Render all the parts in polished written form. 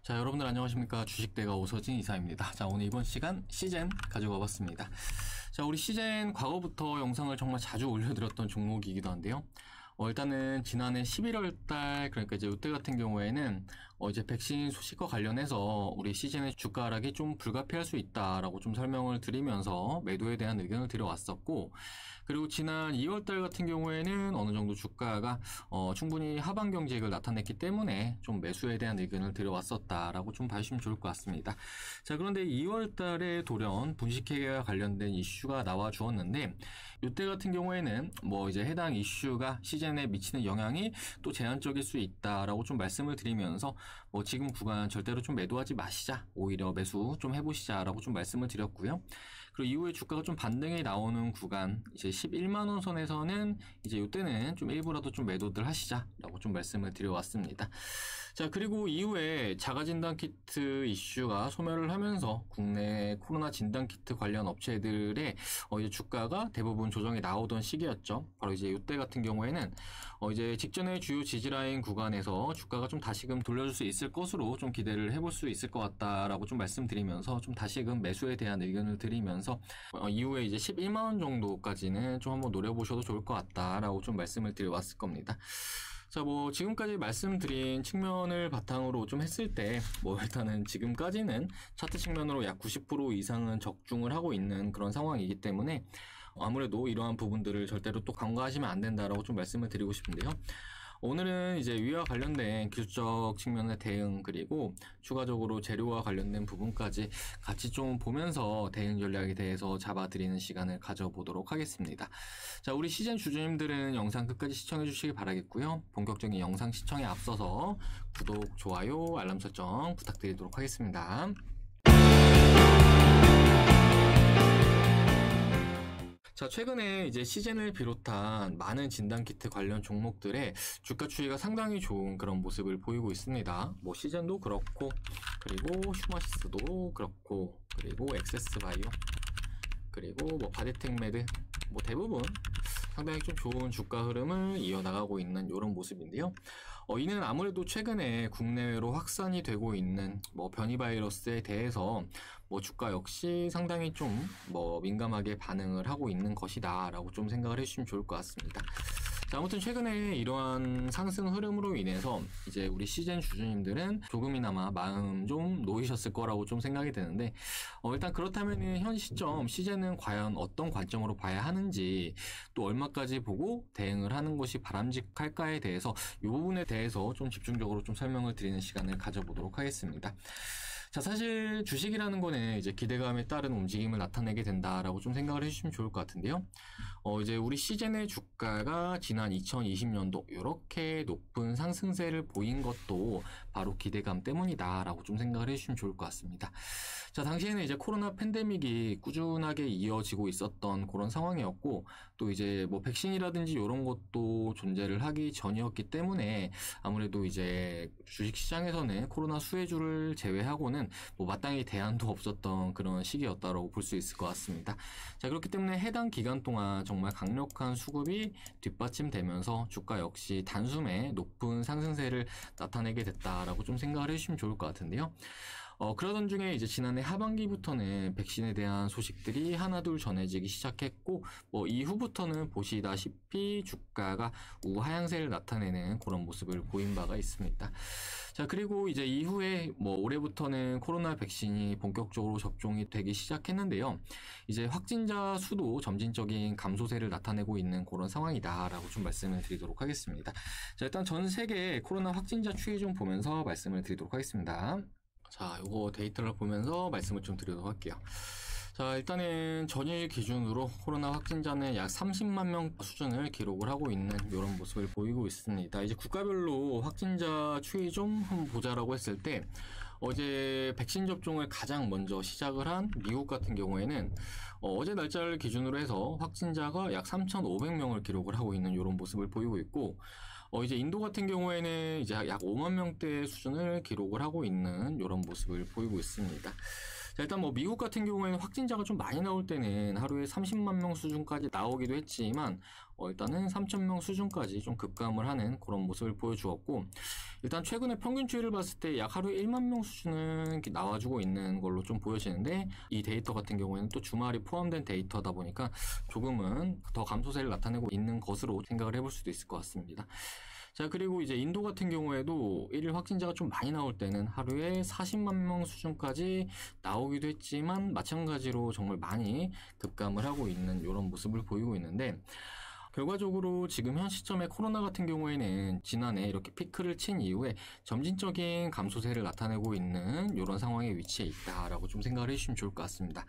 자, 여러분들 안녕하십니까. 주식대가 오서진 이사입니다. 자, 오늘 이번 시간 시젠 가지고 와봤습니다. 자, 우리 시젠 과거부터 영상을 정말 자주 올려드렸던 종목이기도 한데요. 일단은 지난해 11월 달, 그러니까 이제 이때 같은 경우에는 이제 백신 소식과 관련해서 우리 시즌의 주가 하락이 좀 불가피할 수 있다라고 좀 설명을 드리면서 매도에 대한 의견을 드려왔었고, 그리고 지난 2월 달 같은 경우에는 어느 정도 주가가 충분히 하방 경직을 나타냈기 때문에 좀 매수에 대한 의견을 드려왔었다라고 좀 봐주시면 좋을 것 같습니다. 자, 그런데 2월 달에 돌연 분식회계와 관련된 이슈가 나와 주었는데, 이때 같은 경우에는 뭐 이제 해당 이슈가 시즌에 미치는 영향이 또 제한적일 수 있다라고 좀 말씀을 드리면서 뭐 지금 구간 절대로 좀 매도하지 마시자, 오히려 매수 좀 해보시자라고 좀 말씀을 드렸고요. 그리고 이후에 주가가 좀 반등이 나오는 구간, 이제 11만원 선에서는 이제 이때는 좀 일부라도 좀 매도들 하시자라고 좀 말씀을 드려왔습니다. 자, 그리고 이후에 자가진단키트 이슈가 소멸을 하면서 국내 코로나 진단키트 관련 업체들의 이제 주가가 대부분 조정이 나오던 시기였죠. 바로 이제 이때 같은 경우에는 이제 직전의 주요 지지라인 구간에서 주가가 좀 다시금 돌려줄 수 있을 것으로 좀 기대를 해볼 수 있을 것 같다라고 좀 말씀드리면서 좀 다시금 매수에 대한 의견을 드리면서 이후에 이제 11만원 정도까지는 좀 한번 노려보셔도 좋을 것 같다라고 좀 말씀을 드려왔을 겁니다. 자, 뭐 지금까지 말씀드린 측면을 바탕으로 좀 했을 때 뭐 일단은 지금까지는 차트 측면으로 약 90% 이상은 적중을 하고 있는 그런 상황이기 때문에 아무래도 이러한 부분들을 절대로 또 간과하시면 안 된다라고 좀 말씀을 드리고 싶은데요. 오늘은 이제 위와 관련된 기술적 측면의 대응, 그리고 추가적으로 재료와 관련된 부분까지 같이 좀 보면서 대응 전략에 대해서 잡아드리는 시간을 가져보도록 하겠습니다. 자, 우리 시즌 주주님들은 영상 끝까지 시청해 주시기 바라겠고요. 본격적인 영상 시청에 앞서서 구독, 좋아요, 알람 설정 부탁드리도록 하겠습니다. 자, 최근에 이제 시즌을 비롯한 많은 진단키트 관련 종목들의 주가 추이가 상당히 좋은 그런 모습을 보이고 있습니다. 뭐 시즌도 그렇고, 그리고 슈마시스도 그렇고, 그리고 엑세스바이오, 그리고 뭐 바디텍메드, 뭐 대부분 상당히 좀 좋은 주가 흐름을 이어나가고 있는 이런 모습인데요. 이는 아무래도 최근에 국내외로 확산이 되고 있는 뭐 변이 바이러스에 대해서 뭐 주가 역시 상당히 좀 뭐 민감하게 반응을 하고 있는 것이다라고 좀 생각을 해주시면 좋을 것 같습니다. 자, 아무튼 최근에 이러한 상승 흐름으로 인해서 이제 우리 시즌 주주님들은 조금이나마 마음 좀 놓이셨을 거라고 좀 생각이 되는데, 일단 그렇다면 현 시점 시즌은 과연 어떤 관점으로 봐야 하는지, 또 얼마까지 보고 대응을 하는 것이 바람직할까에 대해서 이 부분에 대해서 좀 집중적으로 좀 설명을 드리는 시간을 가져보도록 하겠습니다. 자, 사실 주식이라는 거는 이제 기대감에 따른 움직임을 나타내게 된다라고 좀 생각을 해주시면 좋을 것 같은데요. 이제 우리 시즌의 주가가 지난 2020년도 이렇게 높은 상승세를 보인 것도 바로 기대감 때문이다라고 좀 생각을 해주시면 좋을 것 같습니다. 자, 당시에는 이제 코로나 팬데믹이 꾸준하게 이어지고 있었던 그런 상황이었고, 또 이제 뭐 백신이라든지 이런 것도 존재를 하기 전이었기 때문에 아무래도 이제 주식시장에서는 코로나 수혜주를 제외하고는 뭐 마땅히 대안도 없었던 그런 시기였다고 볼 수 있을 것 같습니다. 자, 그렇기 때문에 해당 기간 동안 정말 강력한 수급이 뒷받침되면서 주가 역시 단숨에 높은 상승세를 나타내게 됐다라고 좀 생각을 해주시면 좋을 것 같은데요. 그러던 중에 이제 지난해 하반기부터는 백신에 대한 소식들이 하나둘 전해지기 시작했고, 뭐 이후부터는 보시다시피 주가가 우하향세를 나타내는 그런 모습을 보인 바가 있습니다. 자, 그리고 이제 이후에 뭐 올해부터는 코로나 백신이 본격적으로 접종이 되기 시작했는데요. 이제 확진자 수도 점진적인 감소세를 나타내고 있는 그런 상황이다라고 좀 말씀을 드리도록 하겠습니다. 자, 일단 전 세계 코로나 확진자 추이 좀 보면서 말씀을 드리도록 하겠습니다. 자, 요거 데이터를 보면서 말씀을 좀 드리도록 할게요. 자, 일단은 전일 기준으로 코로나 확진자는 약 30만 명 수준을 기록을 하고 있는 이런 모습을 보이고 있습니다. 이제 국가별로 확진자 추이 좀 한번 보자라고 했을 때, 어제 백신 접종을 가장 먼저 시작을 한 미국 같은 경우에는 어제 날짜를 기준으로 해서 확진자가 약 3,500명을 기록을 하고 있는 이런 모습을 보이고 있고, 이제 인도 같은 경우에는 이제 약 5만 명대 수준을 기록을 하고 있는 이런 모습을 보이고 있습니다. 자, 일단 뭐 미국 같은 경우에는 확진자가 좀 많이 나올 때는 하루에 30만 명 수준까지 나오기도 했지만 일단은 3,000명 수준까지 좀 급감을 하는 그런 모습을 보여주었고, 일단 최근에 평균 추이를 봤을 때 약 하루에 1만 명 수준은 이렇게 나와주고 있는 걸로 좀 보여지는데, 이 데이터 같은 경우에는 또 주말이 포함된 데이터다 보니까 조금은 더 감소세를 나타내고 있는 것으로 생각을 해볼 수도 있을 것 같습니다. 자, 그리고 이제 인도 같은 경우에도 일일 확진자가 좀 많이 나올 때는 하루에 40만 명 수준까지 나오기도 했지만 마찬가지로 정말 많이 급감을 하고 있는 이런 모습을 보이고 있는데, 결과적으로 지금 현 시점에 코로나 같은 경우에는 지난해 이렇게 피크를 친 이후에 점진적인 감소세를 나타내고 있는 이런 상황에 위치해 있다라고 좀 생각을 해주시면 좋을 것 같습니다.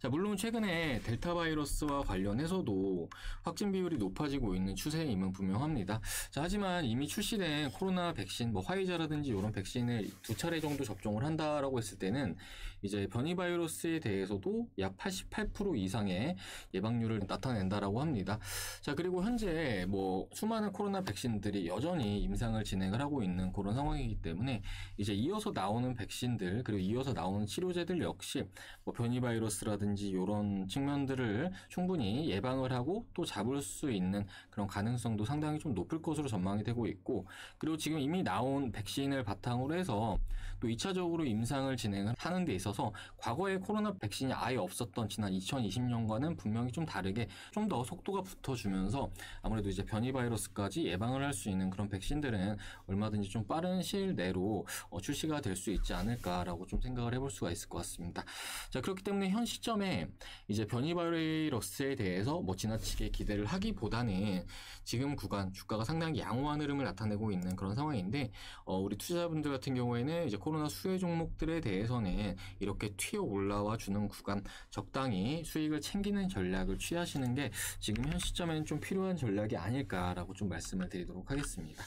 자, 물론 최근에 델타 바이러스와 관련해서도 확진 비율이 높아지고 있는 추세임은 분명합니다. 자, 하지만 이미 출시된 코로나 백신, 뭐 화이자라든지 이런 백신을 2차례 정도 접종을 한다라고 했을 때는 이제 변이 바이러스에 대해서도 약 88% 이상의 예방률을 나타낸다라고 합니다. 자, 그리고 현재 뭐 수많은 코로나 백신들이 여전히 임상을 진행을 하고 있는 그런 상황이기 때문에 이제 이어서 나오는 백신들, 그리고 이어서 나오는 치료제들 역시 뭐 변이 바이러스라든지 이런 측면들을 충분히 예방을 하고 또 잡을 수 있는 그런 가능성도 상당히 좀 높을 것으로 전망이 되고 있고, 그리고 지금 이미 나온 백신을 바탕으로 해서 또 2차적으로 임상을 진행을 하는 데 있어서 과거에 코로나 백신이 아예 없었던 지난 2020년과는 분명히 좀 다르게 좀 더 속도가 붙어주면서 아무래도 이제 변이 바이러스까지 예방을 할 수 있는 그런 백신들은 얼마든지 좀 빠른 시일 내로 출시가 될 수 있지 않을까라고 좀 생각을 해볼 수가 있을 것 같습니다. 자, 그렇기 때문에 현 시점에 이제 변이 바이러스에 대해서 뭐 지나치게 기대를 하기보다는 지금 구간 주가가 상당히 양호한 흐름을 나타내고 있는 그런 상황인데, 우리 투자자분들 같은 경우에는 이제 코로나 수혜 종목들에 대해서는 이렇게 튀어 올라와 주는 구간 적당히 수익을 챙기는 전략을 취하시는 게 지금 현 시점에는 좀 필요한 전략이 아닐까라고 좀 말씀을 드리도록 하겠습니다.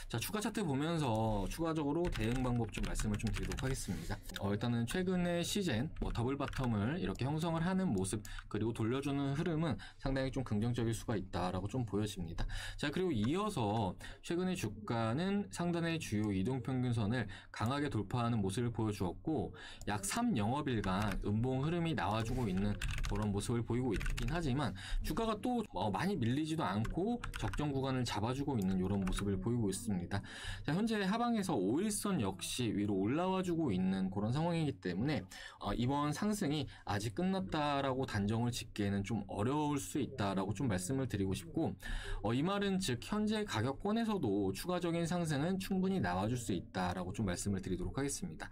자, 추가 차트 보면서 추가적으로 대응 방법 좀 말씀을 좀 드리도록 하겠습니다. 일단은 최근에 시젠 더블 바텀을 이렇게 형성을 하는 모습, 그리고 돌려주는 흐름은 상당히 좀 긍정적일 수가 있다라고 좀 보여집니다. 자, 그리고 이어서 최근에 주가는 상단의 주요 이동평균선을 강하게 돌파하는 모습을 보여주었고, 약 3영업일간 음봉 흐름이 나와주고 있는 그런 모습을 보이고 있긴 하지만 주가가 또 많이 밀리지도 않고 적정 구간을 잡아주고 있는 이런 모습을 보이고 있습니다. 자, 현재 하방에서 5일선 역시 위로 올라와주고 있는 그런 상황이기 때문에 이번 상승이 아직 끝났다라고 단정을 짓기에는 좀 어려울 수 있다라고 좀 말씀을 드리고 싶고, 이 말은 즉 현재 가격권에서도 추가적인 상승은 충분히 나와줄 수 있다라고 좀 말씀을 드리도록 하겠습니다.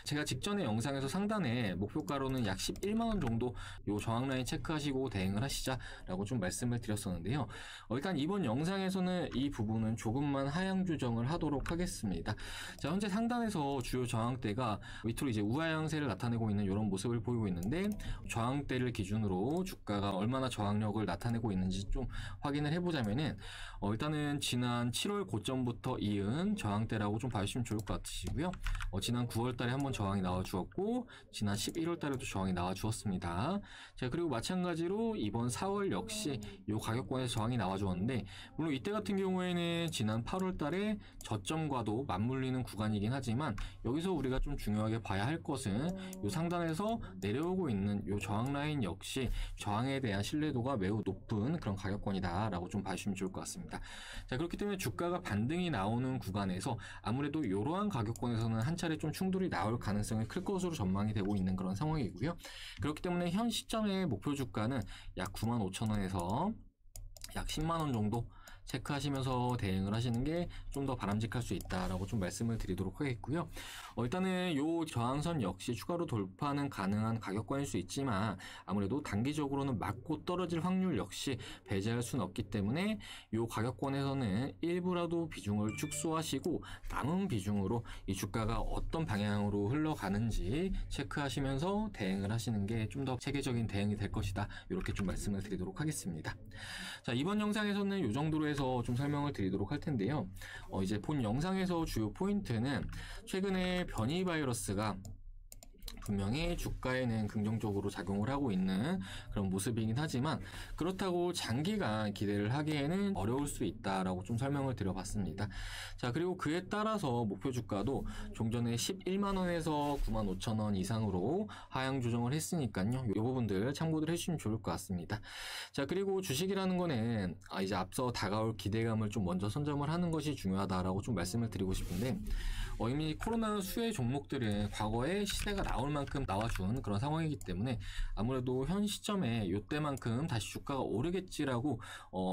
제가 직전에 영상에서 상단에 목표가로는 약 11만원 정도 요 저항 라인 체크하시고 대응을 하시자라고 좀 말씀을 드렸었는데요. 일단 이번 영상에서는 이 부분은 조금만 하향 조정을 하도록 하겠습니다. 자, 현재 상단에서 주요 저항대가 밑으로 이제 우하 양세를 나타내고 있는 이런 모습을 보이고 있는데, 저항대를 기준으로 주가가 얼마나 저항력을 나타내고 있는지 좀 확인을 해보자면은 일단은 지난 7월 고점부터 이은 저항대라고 좀 봐주시면 좋을 것 같으시고요. 지난 9월달에 한번 저항이 나와 주었고, 지난 11월달에도 저항이 나와 주었습니다. 자, 그리고 마찬가지로 이번 4월 역시 이 가격권에서 저항이 나와 주었는데, 물론 이때 같은 경우에는 지난 8월달에 저점과도 맞물리는 구간이긴 하지만 여기서 우리가 좀 중요하게 봐야 할 것은 이 상단에서 내려오고 있는 이 저항 라인 역시 저항에 대한 신뢰도가 매우 높은 그런 가격권이다라고 좀 봐주시면 좋을 것 같습니다. 자, 그렇기 때문에 주가가 반등이 나오는 구간에서 아무래도 이러한 가격권에서는 한 차례 좀 충돌이 나올 가능성이 클 것으로 전망이 되고 있는 그런 상황이고요. 그렇기 때문에 현 시점의 목표 주가는 약 95,000원에서 약 10만원 정도 체크하시면서 대응을 하시는 게 좀 더 바람직할 수 있다라고 좀 말씀을 드리도록 하겠고요. 일단은 요 저항선 역시 추가로 돌파는 가능한 가격권일 수 있지만 아무래도 단기적으로는 맞고 떨어질 확률 역시 배제할 수는 없기 때문에 요 가격권에서는 일부라도 비중을 축소하시고 남은 비중으로 이 주가가 어떤 방향으로 흘러가는지 체크하시면서 대응을 하시는 게 좀 더 체계적인 대응이 될 것이다, 이렇게 좀 말씀을 드리도록 하겠습니다. 자, 이번 영상에서는 이 정도로 해서 좀 설명을 드리도록 할 텐데요. 이제 본 영상에서 주요 포인트는 최근에 변이 바이러스가 분명히 주가에는 긍정적으로 작용을 하고 있는 그런 모습이긴 하지만 그렇다고 장기간 기대를 하기에는 어려울 수 있다라고 좀 설명을 드려봤습니다. 자, 그리고 그에 따라서 목표 주가도 종전에 11만원에서 95,000원 이상으로 하향 조정을 했으니까요. 이 부분들 참고를 해주시면 좋을 것 같습니다. 자, 그리고 주식이라는 거는 이제 앞서 다가올 기대감을 좀 먼저 선점을 하는 것이 중요하다라고 좀 말씀을 드리고 싶은데 이미 코로나 수혜 종목들은 과거에 시세가 나올 만큼 나와준 그런 상황이기 때문에 아무래도 현 시점에 이때만큼 다시 주가가 오르겠지라고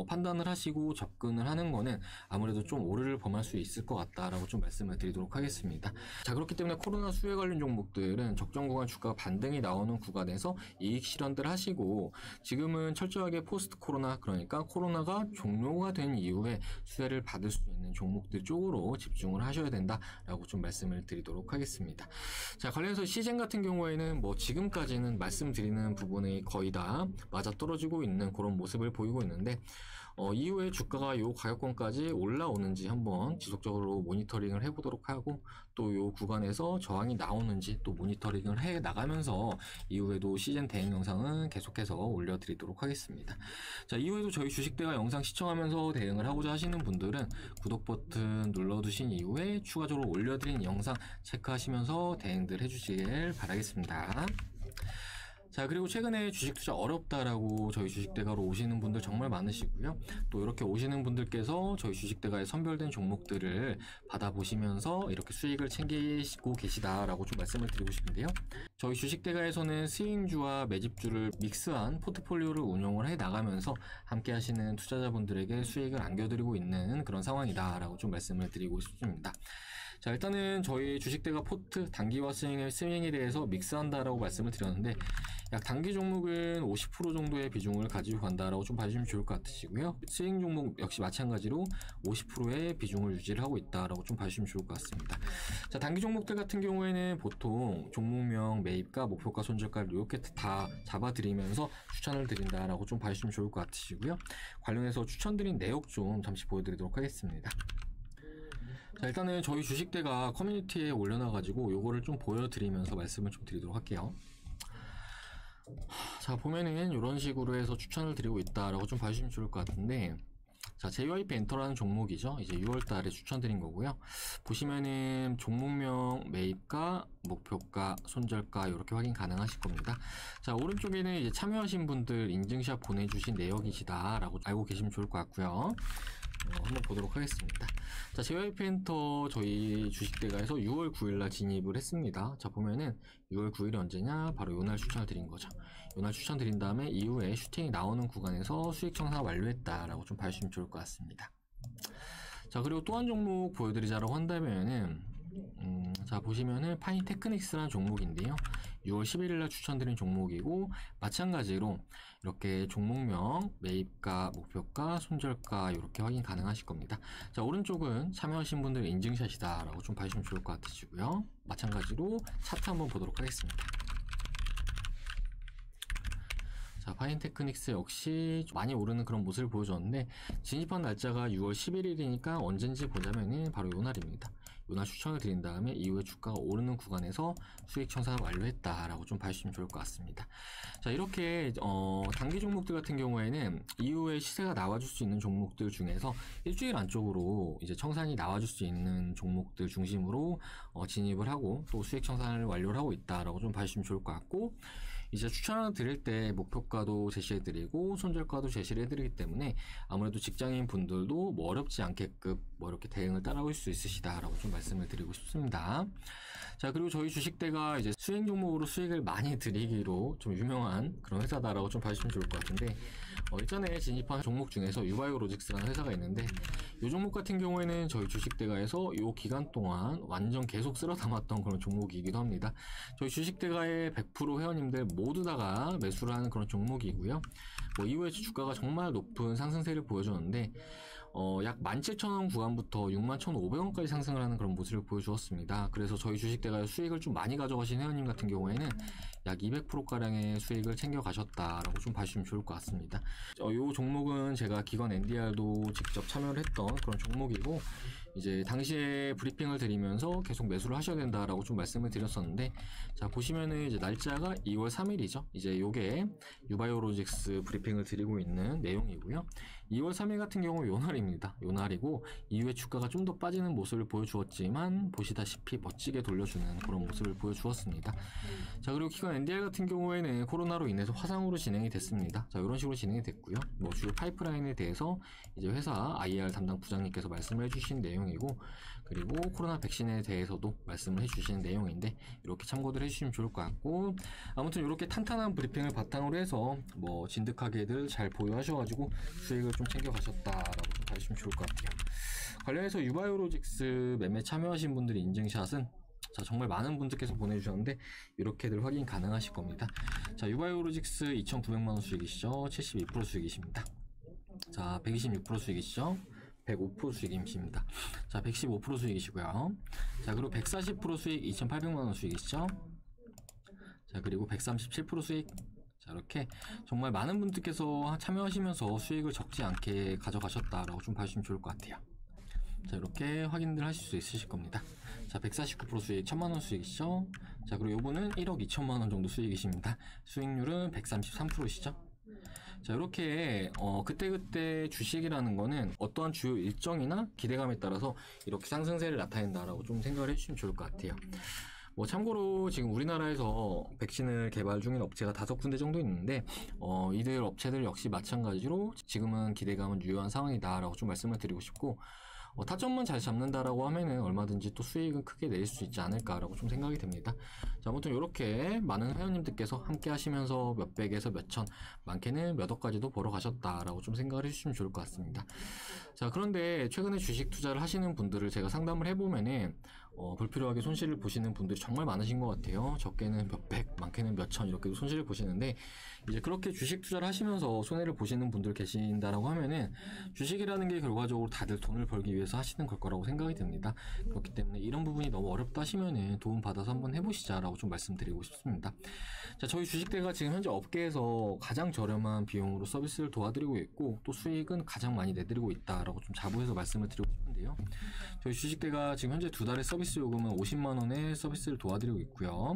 판단을 하시고 접근을 하는 거는 아무래도 좀 오르를 범할 수 있을 것 같다라고 좀 말씀을 드리도록 하겠습니다. 자, 그렇기 때문에 코로나 수혜 관련 종목들은 적정 구간 주가 반등이 나오는 구간에서 이익 실현들 하시고 지금은 철저하게 포스트 코로나, 그러니까 코로나가 종료가 된 이후에 수혜를 받을 수 있는 종목들 쪽으로 집중을 하셔야 된다라고 좀 말씀을 드리도록 하겠습니다. 자, 관련해서 시젠 같은 경우에는 지금까지는 말씀드리는 부분이 거의 다 맞아떨어지고 있는 그런 모습을 보이고 있는데 이후에 주가가 요 가격권까지 올라오는지 한번 지속적으로 모니터링을 해보도록 하고 또 요 구간에서 저항이 나오는지 또 모니터링을 해 나가면서 이후에도 시즌 대응 영상은 계속해서 올려드리도록 하겠습니다. 자, 이후에도 저희 주식대가 영상 시청하면서 대응을 하고자 하시는 분들은 구독 버튼 눌러두신 이후에 추가적으로 올려드린 영상 체크하시면서 대응들 해주시길 바라겠습니다. 자, 그리고 최근에 주식 투자 어렵다라고 저희 주식대가로 오시는 분들 정말 많으시고요. 또 이렇게 오시는 분들께서 저희 주식대가에 선별된 종목들을 받아보시면서 이렇게 수익을 챙기고 계시다라고 좀 말씀을 드리고 싶은데요. 저희 주식대가에서는 스윙주와 매집주를 믹스한 포트폴리오를 운용을 해 나가면서 함께 하시는 투자자분들에게 수익을 안겨드리고 있는 그런 상황이다라고 좀 말씀을 드리고 싶습니다. 자, 일단은 저희 주식대가 포트 단기와 스윙에 대해서 믹스한다라고 말씀을 드렸는데 약 단기 종목은 50% 정도의 비중을 가지고 간다라고 좀 봐주시면 좋을 것 같으시고요. 스윙 종목 역시 마찬가지로 50%의 비중을 유지를 하고 있다라고 좀 봐주시면 좋을 것 같습니다. 자, 단기 종목들 같은 경우에는 보통 종목명, 매입가, 목표가, 손절가를 이렇게 다 잡아드리면서 추천을 드린다라고 좀 봐주시면 좋을 것 같으시고요. 관련해서 추천드린 내역 좀 잠시 보여드리도록 하겠습니다. 자, 일단은 저희 주식대가 커뮤니티에 올려놔가지고 요거를 좀 보여드리면서 말씀을 좀 드리도록 할게요. 자, 보면은 이런 식으로 해서 추천을 드리고 있다라고 좀 봐주시면 좋을 것 같은데 자, JYP 엔터라는 종목이죠. 이제 6월달에 추천드린 거고요. 보시면은 종목명, 매입가, 목표가, 손절가 이렇게 확인 가능하실 겁니다. 자, 오른쪽에는 이제 참여하신 분들 인증샷 보내주신 내역이시다라고 알고 계시면 좋을 것 같고요. 한번 보도록 하겠습니다. 자, JYP 엔터 저희 주식대가에서 6월 9일날 진입을 했습니다. 자, 보면은 6월 9일이 언제냐? 바로 요날 추천을 드린 거죠. 요날 추천 드린 다음에 이후에 슈팅이 나오는 구간에서 수익 청산 완료했다라고 좀 봐주시면 좋을 것 같습니다. 자, 그리고 또 한 종목 보여드리자라고 한다면은 자, 보시면은 파인테크닉스라는 종목인데요. 6월 11일날 추천드린 종목이고 마찬가지로 이렇게 종목명, 매입가, 목표가, 손절가 이렇게 확인 가능하실 겁니다. 자, 오른쪽은 참여하신 분들 인증샷이다 라고 좀 봐주시면 좋을 것 같으시고요. 마찬가지로 차트 한번 보도록 하겠습니다. 자, 파인테크닉스 역시 많이 오르는 그런 모습을 보여줬는데 진입한 날짜가 6월 11일이니까 언젠지 보자면은 바로 요 날입니다. 요날 추천을 드린 다음에 이후에 주가가 오르는 구간에서 수익 청산 완료했다라고 좀 봐주시면 좋을 것 같습니다. 자, 이렇게 단기 종목들 같은 경우에는 이후에 시세가 나와줄 수 있는 종목들 중에서 일주일 안쪽으로 이제 청산이 나와줄 수 있는 종목들 중심으로 진입을 하고 또 수익 청산을 완료를 하고 있다라고 좀 봐주시면 좋을 것 같고 이제 추천을 드릴 때 목표가도 제시해드리고 손절가도 제시를 해드리기 때문에 아무래도 직장인 분들도 어렵지 않게끔 이렇게 대응을 따라올 수 있으시다라고 좀 말씀을 드리고 싶습니다. 자, 그리고 저희 주식대가 이제 수익 종목으로 수익을 많이 드리기로 좀 유명한 그런 회사다라고 좀 봐주시면 좋을 것 같은데 일전에 진입한 종목 중에서 유바이오로직스라는 회사가 있는데 이 종목 같은 경우에는 저희 주식대가에서 이 기간 동안 완전 계속 쓸어 담았던 그런 종목이기도 합니다. 저희 주식대가의 100% 회원님들 모두 다가 매수를 하는 그런 종목이고요. 이후에 주가가 정말 높은 상승세를 보여줬는데 약 17,000원 구간부터 61,500원까지 상승을 하는 그런 모습을 보여주었습니다. 그래서 저희 주식대가 수익을 좀 많이 가져가신 회원님 같은 경우에는 약 200%가량의 수익을 챙겨 가셨다라고 좀 봐주시면 좋을 것 같습니다. 이 종목은 제가 기관 NDR도 직접 참여를 했던 그런 종목이고, 이제 당시에 브리핑을 드리면서 계속 매수를 하셔야 된다라고 좀 말씀을 드렸었는데, 자 보시면은 이제 날짜가 2월 3일이죠. 이제 요게 유바이오로직스 브리핑을 드리고 있는 내용이고요. 2월 3일 같은 경우 요 날입니다. 요 날이고, 이후에 주가가 좀 더 빠지는 모습을 보여주었지만 보시다시피 멋지게 돌려주는 그런 모습을 보여주었습니다. 자, 그리고 기관 NDR 같은 경우에는 코로나로 인해서 화상으로 진행이 됐습니다. 자, 이런 식으로 진행이 됐고요. 뭐 주요 파이프라인에 대해서 이제 회사 IR 담당 부장님께서 말씀을 해주신 내용이고, 그리고 코로나 백신에 대해서도 말씀을 해주시는 내용인데, 이렇게 참고들 해주시면 좋을 것 같고, 아무튼 이렇게 탄탄한 브리핑을 바탕으로 해서 뭐 진득하게들 잘 보유하셔가지고 수익을 좀 챙겨가셨다라고 좀 봐주시면 좋을 것 같아요. 관련해서 유바이오로직스 매매 참여하신 분들의 인증샷은 자, 정말 많은 분들께서 보내주셨는데 이렇게들 확인 가능하실 겁니다. 자, 유바이오로직스 2,900만원 수익이시죠? 72% 수익이십니다. 자, 126% 수익이시죠? 105% 수익이십니다. 자, 115% 수익이시고요. 자, 그리고 140% 수익 2,800만원 수익이시죠? 자, 그리고 137% 수익. 자, 이렇게 정말 많은 분들께서 참여하시면서 수익을 적지 않게 가져가셨다라고 좀 봐주시면 좋을 것 같아요. 자, 이렇게 확인들 하실 수 있으실 겁니다. 자, 149% 수익 1,000만원 수익이시죠? 자, 그리고 요거는 1억 2천만원 정도 수익이십니다. 수익률은 133%시죠? 자, 이렇게 그때그때 주식이라는 거는 어떠한 주요 일정이나 기대감에 따라서 이렇게 상승세를 나타낸다라고 좀 생각을 해주시면 좋을 것 같아요. 뭐 참고로 지금 우리나라에서 백신을 개발 중인 업체가 5군데 정도 있는데, 이들 업체들 역시 마찬가지로 지금은 기대감은 유효한 상황이다라고 좀 말씀을 드리고 싶고, 타점만 잘 잡는다라고 하면은 얼마든지 또 수익은 크게 낼 수 있지 않을까라고 좀 생각이 듭니다. 자, 아무튼 이렇게 많은 회원님들께서 함께 하시면서 몇백에서 몇천, 많게는 몇 억까지도 벌어 가셨다라고 좀 생각을 해주시면 좋을 것 같습니다. 자, 그런데 최근에 주식 투자를 하시는 분들을 제가 상담을 해보면은 불필요하게 손실을 보시는 분들이 정말 많으신 것 같아요. 적게는 몇백, 많게는 몇천 이렇게 손실을 보시는데, 이제 그렇게 주식 투자를 하시면서 손해를 보시는 분들 계신다라고 하면은 주식이라는 게 결과적으로 다들 돈을 벌기 위해서 하시는 걸 거라고 생각이 듭니다. 그렇기 때문에 이런 부분이 너무 어렵다 하시면은 도움 받아서 한번 해보시자라고 좀 말씀드리고 싶습니다. 자, 저희 주식대가 지금 현재 업계에서 가장 저렴한 비용으로 서비스를 도와드리고 있고, 또 수익은 가장 많이 내드리고 있다라고 좀 자부해서 말씀을 드리고 싶은데요. 저희 주식대가 지금 현재 2달의 서비스 요금은 50만원의 서비스를 도와드리고 있고요.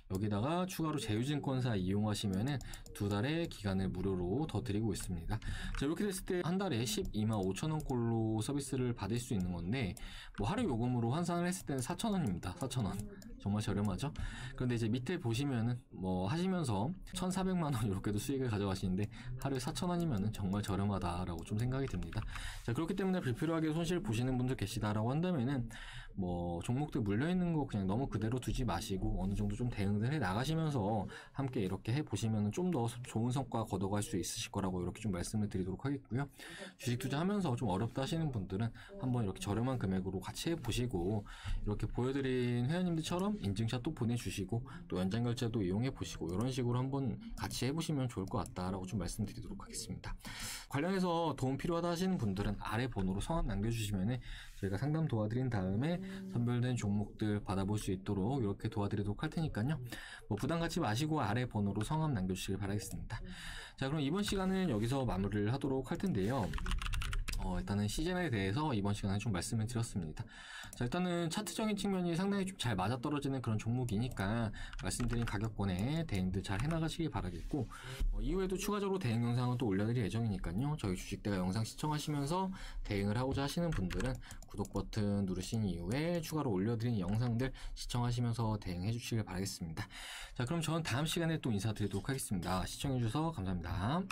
여기다가 추가로 제휴증권사 이용하시면은 2달의 기간을 무료로 더 드리고 있습니다. 자, 이렇게 됐을 때 한 달에 12만 5천원 꼴로 서비스를 받을 수 있는 건데, 뭐 하루 요금으로 환산을 했을 때는 4천원입니다. 4천원. 정말 저렴하죠? 그런데 이제 밑에 보시면은 뭐 하시면서 1,400만원 이렇게도 수익을 가져가시는데 하루에 4천원이면은 정말 저렴하다라고 좀 생각이 듭니다. 자, 그렇기 때문에 불필요하게 손실 보시는 분들 계시다라고 한다면은 뭐 종목들 물려있는 거 그냥 너무 그대로 두지 마시고 어느 정도 좀 대응을 해 나가시면서 함께 이렇게 해보시면 좀 더 좋은 성과 거둬갈 수 있으실 거라고 이렇게 좀 말씀을 드리도록 하겠고요. 주식 투자하면서 좀 어렵다 하시는 분들은 한번 이렇게 저렴한 금액으로 같이 해보시고, 이렇게 보여드린 회원님들처럼 인증샷도 보내주시고 또 연장결제도 이용해보시고 이런 식으로 한번 같이 해보시면 좋을 것 같다라고 좀 말씀드리도록 하겠습니다. 관련해서 도움 필요하다 하시는 분들은 아래 번호로 성함 남겨주시면 저희가 상담 도와드린 다음에 선별된 종목들 받아볼 수 있도록 이렇게 도와드리도록 할 테니까요. 뭐 부담 갖지 마시고 아래 번호로 성함 남겨주시길 바라겠습니다. 자, 그럼 이번 시간은 여기서 마무리를 하도록 할 텐데요. 일단은 시즌에 대해서 이번 시간에 좀 말씀을 드렸습니다. 자, 일단은 차트적인 측면이 상당히 좀 잘 맞아떨어지는 그런 종목이니까 말씀드린 가격권에 대응들 잘 해나가시길 바라겠고, 이후에도 추가적으로 대응 영상을 또 올려드릴 예정이니까요. 저희 주식대가 영상 시청하시면서 대응을 하고자 하시는 분들은 구독 버튼 누르신 이후에 추가로 올려드린 영상들 시청하시면서 대응해 주시길 바라겠습니다. 자, 그럼 저는 다음 시간에 또 인사드리도록 하겠습니다. 시청해주셔서 감사합니다.